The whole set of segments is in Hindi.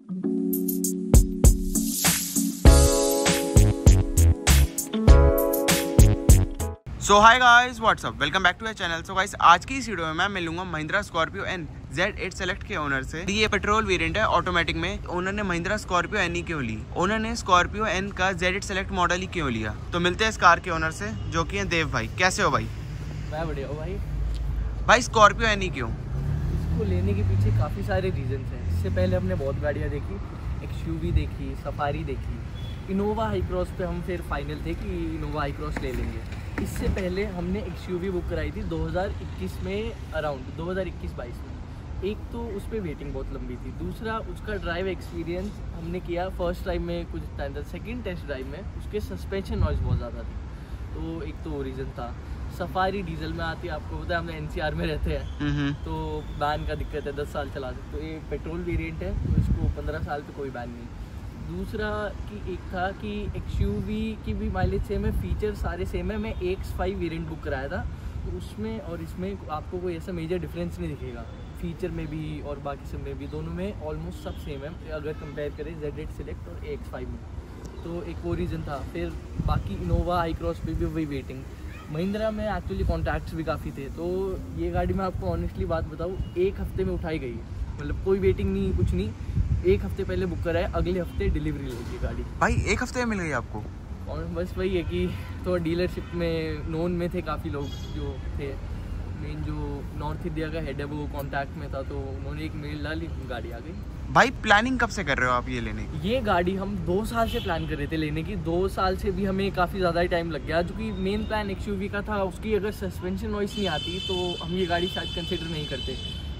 So hi guys, what's up, welcome back to our channel. So guys, आज की इस वीडियो में मैं मिलूंगा Mahindra Scorpio N Z8 select के ओनर से। ये पेट्रोल वेरिएंट है ऑटोमेटिक में। ओनर ने महिंद्रा स्कॉर्पियो एन ही क्यों ली, ओनर ने स्कॉर्पियो एन का Z8 सेलेक्ट मॉडल ही क्यों लिया, तो मिलते हैं इस कार के ओनर से, जो कि है देव भाई। कैसे हो भाई? मैं बढ़िया हूँ भाई। भाई स्कॉर्पियो एन ही क्यों? इसको लेने के पीछे काफ़ी सारे रीजंस हैं। इससे पहले हमने बहुत गाड़ियाँ देखी, XUV देखी, सफारी देखी, इनोवा हाई क्रॉस पे हम फिर फाइनल थे कि इनोवा हाई क्रॉस ले लेंगे। इससे पहले हमने XUV बुक कराई थी 2021 में, अराउंड 2021-22 में। एक तो उस पर वेटिंग बहुत लंबी थी, दूसरा उसका ड्राइव एक्सपीरियंस हमने किया फर्स्ट टाइम में कुछ टाइम था, सेकंड टेस्ट ड्राइव में उसके सस्पेंशन नॉइज़ बहुत ज़्यादा थी, तो एक तो वो रीज़न था। सफारी डीजल में आती है, आपको पता है हम NCR में रहते हैं तो बैन का दिक्कत है, 10 साल चला सकते। तो ये पेट्रोल वेरिएंट है तो इसको 15 साल पे कोई बैन नहीं। दूसरा कि एक था कि XUV की भी माइलेज सेम है, फीचर सारे सेम है। मैं X5 वेरिएंट बुक कराया था, तो उसमें और इसमें आपको कोई ऐसा मेजर डिफरेंस नहीं दिखेगा, फीचर में भी और बाकी सब में भी, दोनों में ऑलमोस्ट सब सेम है अगर कंपेयर करें Z8 सेलेक्ट और X5 में। तो एक वो रीज़न था। फिर बाकी इनोवा हाई क्रॉस पे भी वही वेटिंग। महिंद्रा में एक्चुअली कॉन्टैक्ट्स भी काफ़ी थे, तो ये गाड़ी मैं आपको ऑनेस्टली बात बताऊँ, एक हफ्ते में उठाई गई, मतलब कोई वेटिंग नहीं, कुछ नहीं। एक हफ्ते पहले बुक करा है, अगले हफ्ते डिलीवरी लेगी गाड़ी। भाई एक हफ्ते में मिल गई आपको? और बस वही है कि तो डीलरशिप में नोन में थे काफ़ी लोग जो थे, मेन जो नॉर्थ इंडिया का हेड है वो कांटेक्ट में था, तो उन्होंने एक मेल डाली, गाड़ी आ गई। भाई प्लानिंग कब से कर रहे हो आप ये लेने की? ये गाड़ी हम 2 साल से प्लान कर रहे थे लेने की, 2 साल से भी हमें काफ़ी ज़्यादा ही टाइम लग गया, जो कि मेन प्लान XUV का था। उसकी अगर सस्पेंशन नॉइस नहीं आती तो हम ये गाड़ी शायद कंसिडर नहीं करते,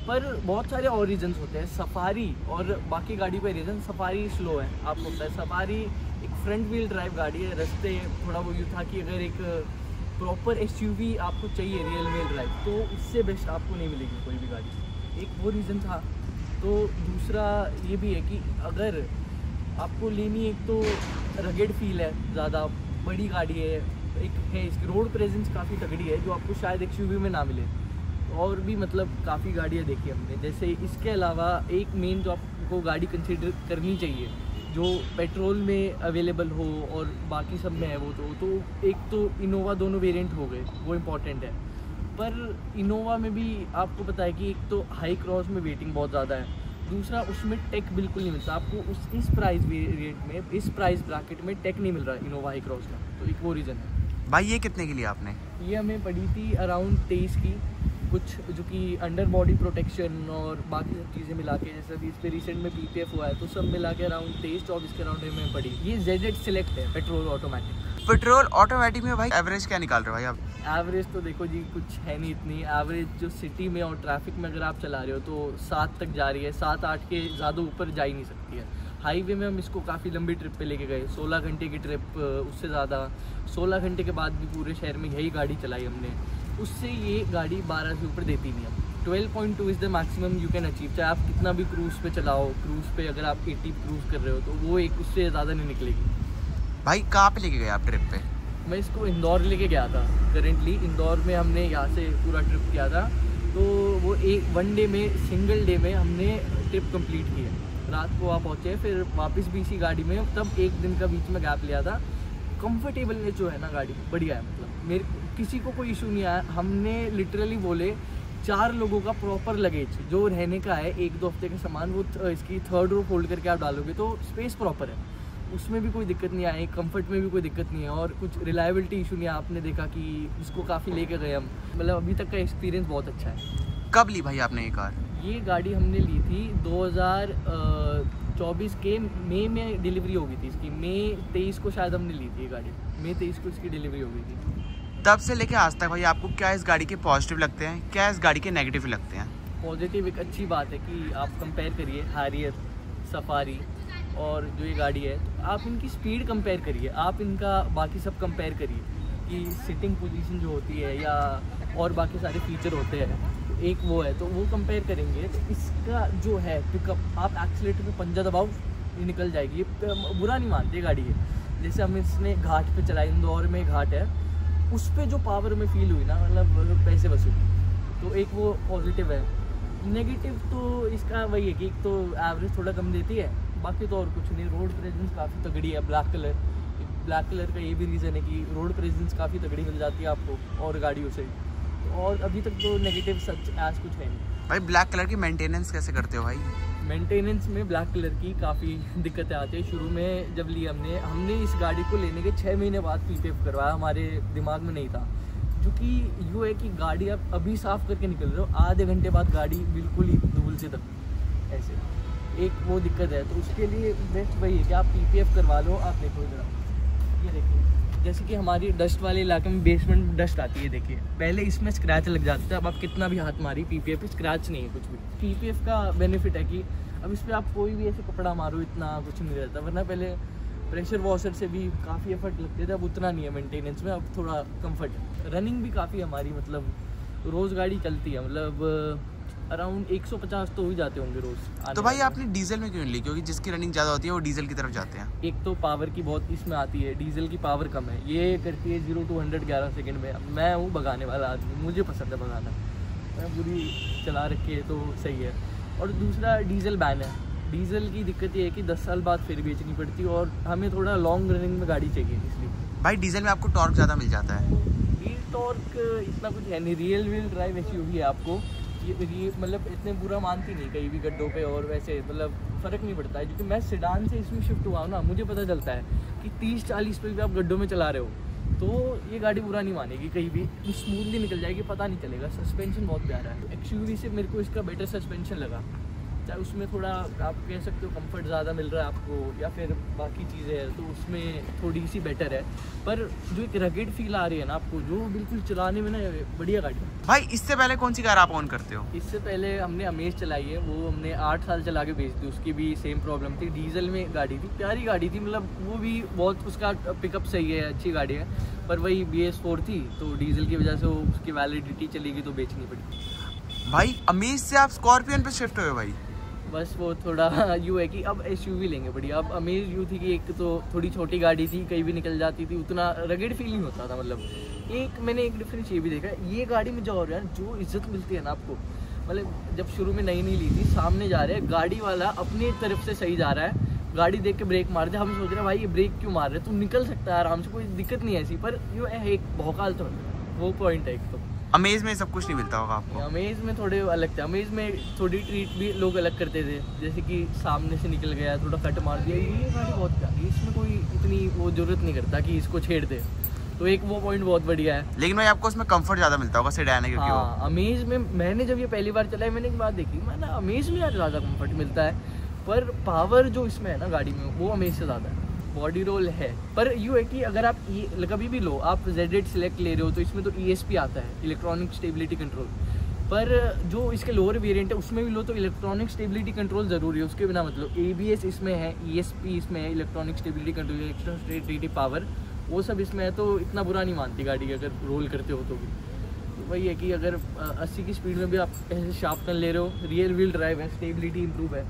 पर बहुत सारे और रीजंस होते हैं। सफारी और बाकी गाड़ी पे रीज़न, सफारी स्लो है, आपको पता है। सफारी एक फ्रंट व्हील ड्राइव गाड़ी है, रास्ते थोड़ा वो यूँ था कि अगर एक प्रॉपर SUV आपको चाहिए रियल व्हील ड्राइव, तो इससे बेस्ट आपको नहीं मिलेगी कोई भी गाड़ी, एक वो रीज़न था। तो दूसरा ये भी है कि अगर आपको लेनी, एक तो रगेड फील है, ज़्यादा बड़ी गाड़ी है, एक है इसकी रोड प्रेजेंस काफ़ी तगड़ी है जो आपको शायद XUV में ना मिले। और भी मतलब काफ़ी गाड़ियाँ देखी हमने, जैसे इसके अलावा एक मेन जो आपको गाड़ी कंसिडर करनी चाहिए जो पेट्रोल में अवेलेबल हो और बाकी सब में है वो, तो एक तो इनोवा, दोनों वेरिएंट हो गए, वो इम्पॉर्टेंट है। पर इनोवा में भी आपको पता है कि एक तो हाई क्रॉस में वेटिंग बहुत ज़्यादा है, दूसरा उसमें टेक बिल्कुल नहीं मिलता आपको। इस प्राइस वेरिएंट में, इस प्राइस ब्रैकेट में टेक नहीं मिल रहा है इनोवा हाई क्रॉस का, तो एक वो रीज़न है। भाई ये कितने की लिया आपने? ये हमें पड़ी थी अराउंड 23 की कुछ, जो कि अंडर बॉडी प्रोटेक्शन और बाकी सब चीज़ें मिला के, जैसे अभी इस पर रिसेंट में PPF हुआ है, तो सब मिला के अराउंड 23-24 के अराउंड में पड़ी। ये Z8 सेलेक्ट है, पेट्रोल ऑटोमेटिक। पेट्रोल ऑटोमेटिक में भाई एवरेज क्या निकाल रहे हो भाई आप? एवरेज तो देखो जी कुछ है नहीं इतनी एवरेज, जो सिटी में और ट्रैफिक में अगर आप चला रहे हो तो 7 तक जा रही है, 7-8 के ज़्यादा ऊपर जा ही नहीं सकती है। हाईवे में हम इसको काफ़ी लंबी ट्रिप पे लेके गए, 16 घंटे की ट्रिप, उससे ज़्यादा 16 घंटे के बाद भी पूरे शहर में यही गाड़ी चलाई हमने, उससे ये गाड़ी 12 से ऊपर देती नहीं है। 12.2 is the maximum you can achieve, चाहे आप कितना भी क्रूज़ पे चलाओ। क्रूज़ पे अगर आप 80 क्रूज़ कर रहे हो तो वो एक उससे ज़्यादा नहीं निकलेगी। भाई कहाँ पे लेके गए आप ट्रिप पे? मैं इसको इंदौर लेके गया था, करेंटली इंदौर में हमने यहाँ से पूरा ट्रिप किया था, तो वो एक 1 डे में, सिंगल डे में हमने ट्रिप कंप्लीट की है। रात को वहाँ पहुँचे, फिर वापस भी इसी गाड़ी में, तब 1 दिन का बीच में गैप लिया था। कंफर्टेबलनेस जो है ना गाड़ी बढ़िया है, मतलब मेरे किसी को कोई इशू नहीं आया। हमने लिटरली बोले 4 लोगों का प्रॉपर लगेज जो रहने का है, 1-2 हफ्ते का सामान, वो इसकी 3rd रो फोल्ड करके आप डालोगे तो स्पेस प्रॉपर है, उसमें भी कोई दिक्कत नहीं आई, कंफर्ट में भी कोई दिक्कत नहीं है, और कुछ रिलायबिलिटी इशू नहीं है। आपने देखा कि इसको काफ़ी लेके गए हम, मतलब अभी तक का एक्सपीरियंस बहुत अच्छा है। कब ली भाई आपने ये कार? ये गाड़ी हमने ली थी 2024 के मई में डिलीवरी हो गई थी इसकी। मई 23 को शायद हमने ली थी ये गाड़ी, मई 23 को इसकी डिलीवरी हो गई थी। तब से लेके आज तक भाई आपको क्या इस गाड़ी के पॉजिटिव लगते हैं, क्या इस गाड़ी के नेगेटिव लगते हैं? पॉजिटिव एक अच्छी बात है कि आप कंपेयर करिए हैरियर, सफारी और जो ये गाड़ी है, आप इनकी स्पीड कंपेयर करिए, आप इनका बाकी सब कंपेयर करिए कि सिटिंग पोजीशन जो होती है या और बाकी सारे फीचर होते हैं, एक वो है तो वो कंपेयर करेंगे तो इसका जो है पिकअप, आप एक्सीलेटर पे पंजा दबाओ ये निकल जाएगी, ये बुरा नहीं मानते गाड़ी है। जैसे हम इसने घाट पे चलाई, इंदौर में घाट है, उस पर जो पावर में फील हुई ना, मतलब पैसे वसूल, तो एक वो पॉजिटिव है। नेगेटिव तो इसका वही है कि एक तो एवरेज थोड़ा कम देती है, बाकी तो और कुछ नहीं। रोड प्रेजेंस काफ़ी तगड़ी है। ब्लैक कलर का ये भी रीज़न है कि रोड प्रेजेंस काफ़ी तगड़ी मिल जाती है आपको और गाड़ियों से। और अभी तक तो नेगेटिव सच एज कुछ है नहीं। भाई ब्लैक कलर की मेंटेनेंस कैसे करते हो भाई? मेंटेनेंस में ब्लैक कलर की काफ़ी दिक्कतें आती है। शुरू में जब ली हमने इस गाड़ी को लेने के 6 महीने बाद PPF करवाया। हमारे दिमाग में नहीं था, क्योंकि यूँ है कि गाड़ी आप अभी साफ़ करके निकल रहे हो, आधे घंटे बाद गाड़ी बिल्कुल ही धूल से दब ऐसे एक वो दिक्कत है। तो उसके लिए बेस्ट वही है कि आप PPF करवा लो। आप देखो इधर, ये देखिए, जैसे कि हमारी डस्ट वाले इलाके में बेसमेंट डस्ट आती है, देखिए पहले इसमें स्क्रैच लग जाता था। अब आप कितना भी हाथ मारी PPF पे स्क्रैच नहीं है कुछ भी। PPF का बेनिफिट है कि अब इस पर आप कोई भी ऐसे कपड़ा मारो इतना कुछ नहीं रहता, वरना पहले प्रेशर वॉशर से भी काफ़ी एफर्ट लगते थे, अब उतना नहीं है मेंटेनेंस में। अब थोड़ा कंफर्ट है। रनिंग भी काफ़ी हमारी मतलब रोज़ गाड़ी चलती है, मतलब अराउंड 150 तो हो ही जाते होंगे रोज़। तो भाई आपने डीजल में क्यों ली? क्योंकि जिसकी रनिंग ज़्यादा होती है वो डीजल की तरफ जाते हैं। एक तो पावर की बहुत इसमें आती है, डीजल की पावर कम है। ये करती है 0 to 100 11 सेकंड में। मैं हूँ भगाने वाला आदमी, मुझे पसंद है भगाना, मैं पूरी चला रखी है तो सही है। और दूसरा डीजल बैन है। डीजल की दिक्कत ये है कि 10 साल बाद फिर बेचनी पड़ती है और हमें थोड़ा लॉन्ग रनिंग में गाड़ी चाहिए, इसलिए। भाई डीजल में आपको टॉर्क ज़्यादा मिल जाता है? व्हील टॉर्क इतना कुछ है नहीं। रियल व्हील ड्राइव SUV है आपको, ये मतलब इतने बुरा मानती नहीं कहीं भी गड्ढों पे, और वैसे मतलब फ़र्क नहीं पड़ता है। क्योंकि मैं सेडान से इसमें शिफ्ट हुआ हूँ ना, मुझे पता चलता है कि 30-40 पे भी आप गड्ढों में चला रहे हो तो ये गाड़ी बुरा नहीं मानेगी, कहीं भी स्मूथली निकल जाएगी, पता नहीं चलेगा। सस्पेंशन बहुत प्यारा है। XUV से मेरे को इसका बेटर सस्पेंशन लगा। चाहे उसमें थोड़ा आप कह सकते हो कंफर्ट ज़्यादा मिल रहा है आपको, या फिर बाकी चीज़ें हैं तो उसमें थोड़ी सी बेटर है। पर जो एक रगेड फील आ रही है ना आपको, जो बिल्कुल चलाने में ना बढ़िया गाड़ी है। भाई इससे पहले कौन सी कार आप ऑन करते हो? इससे पहले हमने अमेज चलाई है, वो हमने 8 साल चला के बेच दी। उसकी भी सेम प्रॉब्लम थी, डीजल में गाड़ी थी, प्यारी गाड़ी थी, मतलब वो भी बहुत, उसका पिकअप सही है, अच्छी गाड़ी है। पर वही BS4 थी तो डीजल की वजह से वो उसकी वैलिडिटी चली गई तो बेचनी पड़ी। भाई अमेज से आप स्कॉर्पियन पे शिफ्ट हुए भाई? बस वो थोड़ा यूँ है कि अब SUV लेंगे बढ़िया। अब अमेज यूँ थी कि एक तो थोड़ी छोटी गाड़ी थी, कहीं भी निकल जाती थी, उतना रगेड फील नहीं होता था। मतलब मैंने एक डिफरेंस ये भी देखा, ये गाड़ी में जो यार जो इज्जत मिलती है ना आपको, मतलब जब शुरू में नई ली थी, सामने जा रहे हैं गाड़ी वाला अपनी तरफ से सही जा रहा है, गाड़ी देख के ब्रेक मार दे, हम सोच रहे हैं भाई ये ब्रेक क्यों मार रहे, तू निकल सकता है आराम से, कोई दिक्कत नहीं है ऐसी। पर यूँ एक भौकाल तो वो पॉइंट है एक तो। अमेज में सब कुछ नहीं मिलता होगा आपको? अमेज में थोड़े अलग थे। अमेज में थोड़ी ट्रीट भी लोग अलग करते थे, जैसे कि सामने से निकल गया, थोड़ा कट मार दिया। ये गाड़ी बहुत प्यारी, इसमें कोई इतनी वो जरूरत नहीं करता कि इसको छेड़ दे, तो एक वो पॉइंट बहुत बढ़िया है। लेकिन भाई आपको उसमें कंफर्ट ज़्यादा मिलता होगा सेडान है क्योंकि हाँ, अमेज में मैंने जब ये पहली बार चलाया, मैंने एक बात देखी, मैंने अमेज में यार ज़्यादा कंफर्ट मिलता है, पर पावर जो इसमें है ना गाड़ी में वो अमेज से ज़्यादा है। बॉडी रोल है, पर यूँ है कि अगर आप कभी भी लो, आप Z8 सिलेक्ट ले रहे हो तो इसमें तो ESP आता है, इलेक्ट्रॉनिक स्टेबिलिटी कंट्रोल। पर जो इसके लोअर वेरिएंट है उसमें भी लो तो इलेक्ट्रॉनिक स्टेबिलिटी कंट्रोल ज़रूरी है, उसके बिना मतलब ABS इसमें है, ESP इसमें है, electronic stability control, electronic stability power, वो सब इसमें है, तो इतना बुरा नहीं मानती गाड़ी अगर रोल करते हो तो भी। तो वही है कि अगर 80 की स्पीड में भी आप ऐसे शार्प टर्न ले रहे हो, रियल व्हील ड्राइव है, स्टेबिलिटी इंप्रूव है,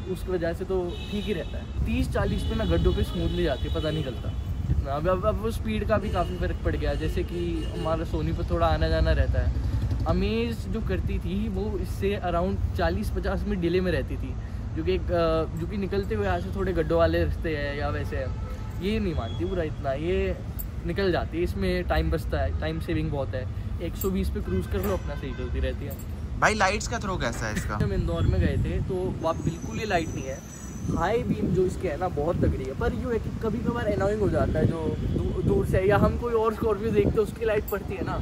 उसकी वजह से तो ठीक ही रहता है। 30-40 पे ना गड्ढों पे स्मूथली जाती है, पता नहीं चलता इतना। अब वो स्पीड का भी काफ़ी फ़र्क पड़ गया, जैसे कि हमारा सोनी पर थोड़ा आना जाना रहता है। अमेज जो करती थी वो इससे अराउंड 40-50 मिनट डिले में रहती थी, जो कि निकलते हुए यहाँ से थोड़े गड्ढों वाले रास्ते हैं या वैसे है, ये नहीं मानती पूरा इतना, ये निकल जाती है, इसमें टाइम बचता है, टाइम सेविंग बहुत है। 120 पे क्रूज़ कर लो अपना, सही चलती रहती है। भाई लाइट्स का थ्रो कैसा है इसका? हम इंदौर में गए थे तो वहाँ बिल्कुल ही लाइट नहीं है, हाई बीम जो इसके है ना बहुत तगड़ी है, पर यूँ है कि कभी कभार एनोइंग हो जाता है, जो दूर से या हम कोई और स्कॉर्पियो देखते हैं उसकी लाइट पड़ती है ना,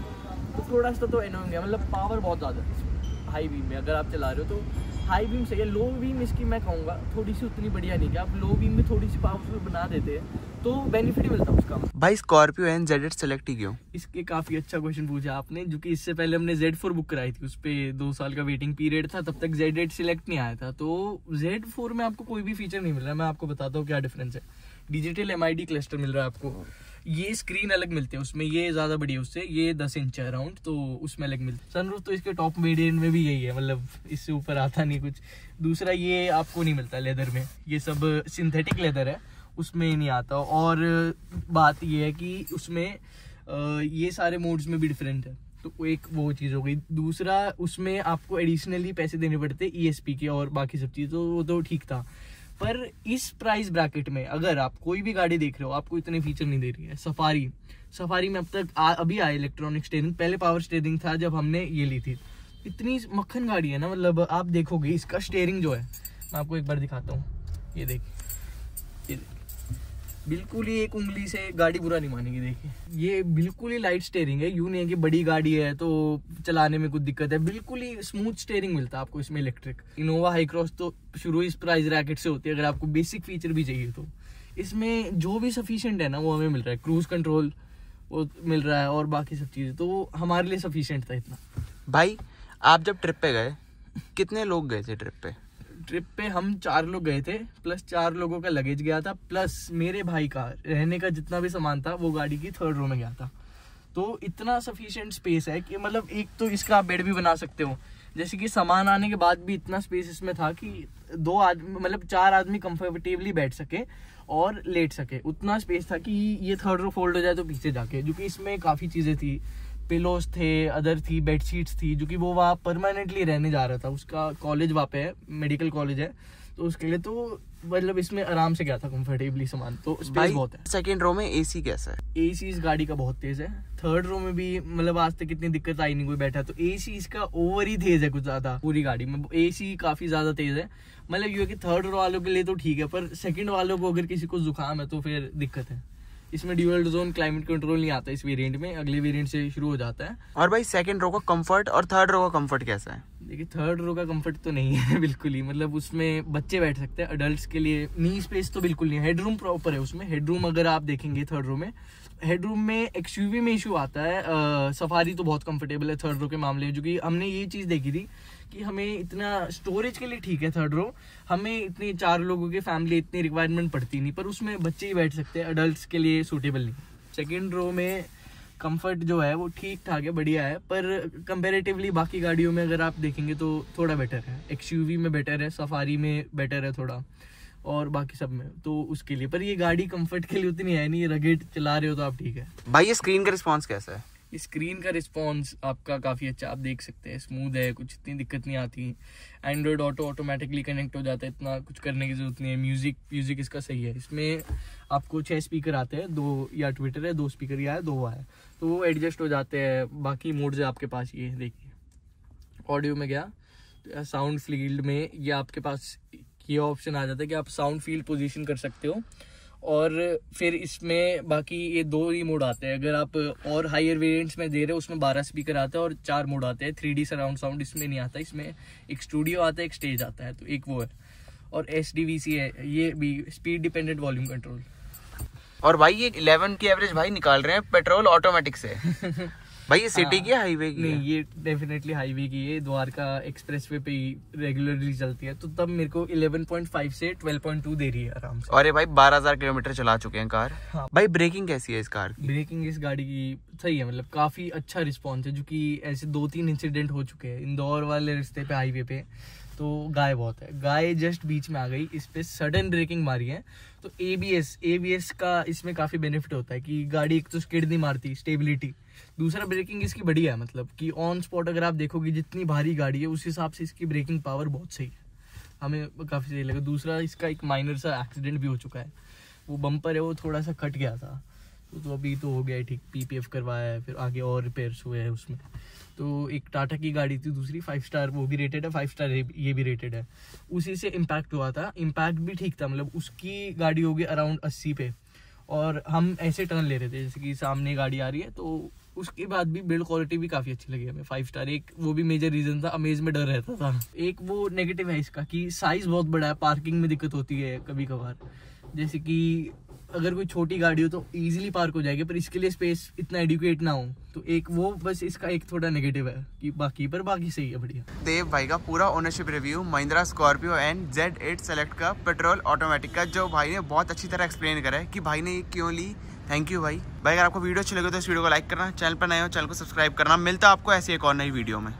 तो थोड़ा सा तो एनोइंग है। मतलब पावर बहुत ज़्यादा है हाई बीम में, अगर आप चला रहे हो तो हाई बीम सही है। लो बीम इसकी मैं कहूँगा थोड़ी सी उतनी बढ़िया नहीं, कि आप लो बीम में थोड़ी सी पावरफुल बना देते हैं तो बेनिफिट ही मिलता है उसका। भाई स्कॉर्पियो एन Z8 सेलेक्ट ही क्यों? इसके काफ़ी अच्छा क्वेश्चन पूछा आपने, जो कि इससे पहले हमने Z4 बुक कराई थी, उस पर 2 साल का वेटिंग पीरियड था, तब तक Z8 सिलेक्ट नहीं आया था। तो Z4 में आपको कोई भी फीचर नहीं मिल रहा है, मैं आपको बताता हूँ क्या डिफरेंस है। डिजिटल MID क्लस्टर मिल रहा है आपको, ये स्क्रीन अलग मिलती है उसमें, ये ज़्यादा बड़ी है उससे, ये 10 इंच है अराउंड, तो उसमें अलग मिलती है। सनरूफ तो इसके टॉप वेरिएंट में भी यही है, मतलब इससे ऊपर आता नहीं कुछ। दूसरा ये आपको नहीं मिलता लेदर में, ये सब सिंथेटिक लेदर है, उसमें नहीं आता। और बात ये है कि उसमें ये सारे मोड्स में भी डिफरेंट है, तो एक वो चीज़ हो गई। दूसरा उसमें आपको एडिशनली पैसे देने पड़ते ESP के और बाकी सब चीज़, तो वो तो ठीक था। पर इस प्राइस ब्रैकेट में अगर आप कोई भी गाड़ी देख रहे हो, आपको इतने फीचर नहीं दे रही है। सफारी में अब तक अभी आया इलेक्ट्रॉनिक स्टीयरिंग, पहले पावर स्टीयरिंग था जब हमने ये ली थी। इतनी मक्खन गाड़ी है ना, मतलब आप देखोगे इसका स्टीयरिंग जो है, मैं आपको एक बार दिखाता हूँ। ये देखिए, बिल्कुल ही एक उंगली से गाड़ी बुरा नहीं मानेगी। देखिए ये बिल्कुल ही लाइट स्टीयरिंग है, यूं नहीं है कि बड़ी गाड़ी है तो चलाने में कुछ दिक्कत है, बिल्कुल ही स्मूथ स्टीयरिंग मिलता है आपको इसमें इलेक्ट्रिक। इनोवा हाई क्रॉस तो शुरू इस प्राइस रैकेट से होती है। अगर आपको बेसिक फीचर भी चाहिए तो इसमें जो भी सफिशिएंट है ना वो हमें मिल रहा है। क्रूज कंट्रोल वो मिल रहा है और बाकी सब चीज़ें, तो हमारे लिए सफिशिएंट था इतना। भाई आप जब ट्रिप पे गए, कितने लोग गए थे ट्रिप पे? हम 4 लोग गए थे, प्लस 4 लोगों का लगेज गया था, प्लस मेरे भाई का रहने का जितना भी सामान था वो गाड़ी की 3rd रो में गया था। तो इतना सफिशिएंट स्पेस है कि मतलब एक तो इसका बेड भी बना सकते हो, जैसे कि सामान आने के बाद भी इतना स्पेस इसमें था कि 2 आदमी मतलब 4 आदमी कंफर्टेबली बैठ सके और लेट सके। उतना स्पेस था कि ये 3rd रो फोल्ड हो जाए तो पीछे जाके, जो कि इसमें काफ़ी चीज़ें थी, पिलोस थे, अदर थी, बेडशीट्स थी, जो कि वो वहाँ परमानेंटली रहने जा रहा था। उसका कॉलेज वहाँ पे है, मेडिकल कॉलेज है, तो उसके लिए तो मतलब इसमें आराम से गया था कंफर्टेबली सामान, तो स्पेस बहुत है। 2nd रो में एसी कैसा है? एसी इस गाड़ी का बहुत तेज है। 3rd रो में भी मतलब आज तक इतनी दिक्कत आई नहीं कोई बैठा, तो एसी इसका ओवर ही तेज है कुछ ज्यादा। पूरी गाड़ी में एसी काफी ज्यादा तेज है। मतलब ये है कि 3rd रो वालों के लिए तो ठीक है, पर 2nd वालों को अगर किसी को जुकाम है तो फिर दिक्कत है। इसमें ड्यूअल जोन क्लाइमेट कंट्रोल नहीं आता इस वेरिएंट में, अगले वेरिएंट से शुरू हो जाता है। और भाई 2nd रो का कंफर्ट और 3rd रो का कंफर्ट कैसा है? देखिए 3rd रो का कंफर्ट तो नहीं है बिल्कुल ही, मतलब उसमें बच्चे बैठ सकते हैं, अडल्ट्स के लिए नी स्पेस तो बिल्कुल नहीं है। हेडरूम प्रॉपर है उसमें। हेडरूम अगर आप देखेंगे 3rd रो में, हेडरूम में एक्सयूवी में इशू आता है। सफारी तो बहुत कंफर्टेबल है 3rd रो के मामले में, जो कि हमने ये चीज़ देखी थी कि हमें इतना स्टोरेज के लिए ठीक है 3rd रो, हमें इतनी 4 लोगों की फैमिली इतनी रिक्वायरमेंट पड़ती नहीं, पर उसमें बच्चे ही बैठ सकते हैं, अडल्ट्स के लिए सूटेबल नहीं। 2nd रो में कंफर्ट जो है वो ठीक ठाक है, बढ़िया है, पर कंपैरेटिवली बाकी गाड़ियों में अगर आप देखेंगे तो थोड़ा बेटर है। एक्सयूवी में बेटर है, सफारी में बेटर है थोड़ा, और बाकी सब में तो उसके लिए। पर ये गाड़ी कंफर्ट के लिए उतनी है नहीं, रगेट चला रहे हो तो आप ठीक है। भाई ये स्क्रीन का रिस्पॉन्स कैसा है? स्क्रीन का रिस्पॉन्स आपका काफ़ी अच्छा, आप देख सकते हैं, स्मूथ है, कुछ इतनी दिक्कत नहीं आती। एंड्रॉयड ऑटो ऑटोमेटिकली कनेक्ट हो जाता है, इतना कुछ करने की जरूरत नहीं है। म्यूजिक इसका सही है। इसमें आपको 6 स्पीकर आते हैं, 2 या ट्विटर है, 2 स्पीकर या है, 2 है, तो वो एडजस्ट हो जाते हैं। बाकी मोड्स है आपके पास, ये देखिए ऑडियो में गया, साउंड फील्ड में ये आपके पास ये ऑप्शन आ जाता है कि आप साउंड फील्ड पोजीशन कर सकते हो। और फिर इसमें बाकी ये 2 ही मोड आते हैं। अगर आप और हायर वेरिएंट्स में दे रहे हो उसमें 12 स्पीकर आता है और 4 मोड आते हैं। 3D सराउंड साउंड इसमें नहीं आता, इसमें एक स्टूडियो आता है, एक स्टेज आता है, तो एक वो है। और SDVC है, ये भी स्पीड डिपेंडेंट वॉल्यूम कंट्रोल। और भाई ये 11 की एवरेज भाई निकाल रहे हैं पेट्रोल ऑटोमेटिक से। भाई ये सिटी की हाईवे की? नहीं, ये डेफिनेटली हाईवे की है, द्वारका एक्सप्रेसवे पे ही रेगुलरली चलती है, तो तब मेरे को 11.5 से 12.2 दे रही है आराम से। अरे भाई 12,000 किलोमीटर चला चुके हैं कार। हाँ। भाई ब्रेकिंग कैसी है इस कार की? ब्रेकिंग इस गाड़ी की सही है, मतलब काफी अच्छा रिस्पॉन्स है, जो कि ऐसे 2-3 इंसिडेंट हो चुके हैं इंदौर वाले रास्ते पे, हाईवे पे, तो गाय बहुत है। गाय जस्ट बीच में आ गई, इस पे सडन ब्रेकिंग मारी है, तो ABS का इसमें काफी बेनिफिट होता है कि गाड़ी एक तो स्किड नहीं मारती, स्टेबिलिटी। दूसरा ब्रेकिंग इसकी बढ़िया है, मतलब कि ऑन स्पॉट अगर आप देखोगे जितनी भारी गाड़ी है उस हिसाब से इसकी ब्रेकिंग पावर बहुत सही है, हमें काफी सही लगा। दूसरा इसका एक माइनर सा एक्सीडेंट भी हो चुका है, वो बम्पर है वो थोड़ा सा कट गया था, तो अभी तो हो गया है ठीक, PPF करवाया है, फिर आगे और रिपेयर्स हुए हैं उसमें। तो एक टाटा की गाड़ी थी दूसरी 5 स्टार, वो भी रेटेड है, 5 स्टार ये भी रेटेड है, उसी से इम्पैक्ट हुआ था। इम्पैक्ट भी ठीक था, मतलब उसकी गाड़ी होगी अराउंड 80 पे, और हम ऐसे टर्न ले रहे थे जैसे कि सामने गाड़ी आ रही है, तो उसके बाद भी बिल्ड क्वालिटी भी काफ़ी अच्छी लगी हमें, 5 स्टार। एक वो भी मेजर रीज़न था, अमेज में डर रहता था। एक वो नेगेटिव है इसका कि साइज़ बहुत बड़ा है, पार्किंग में दिक्कत होती है कभी कभार, जैसे कि अगर कोई छोटी गाड़ी हो तो इजीली पार्क हो जाएगी, पर इसके लिए स्पेस इतना एडुकेट ना हो, तो एक वो बस इसका एक थोड़ा नेगेटिव है कि बाकी सही है, बढ़िया। देव भाई का पूरा ownership review Mahindra Scorpio and Z8 select का पेट्रोल ऑटोमेटिक का, जो भाई ने बहुत अच्छी तरह एक्सप्लेन करा है कि भाई ने ये क्यों ली। थैंक यू भाई। अगर आपको वीडियो अच्छी लगे तो इस वीडियो को लाइक करना, चैनल पर नए हो चैनल को सब्सक्राइब करना। मिलता है आपको ऐसी एक और नई वीडियो में।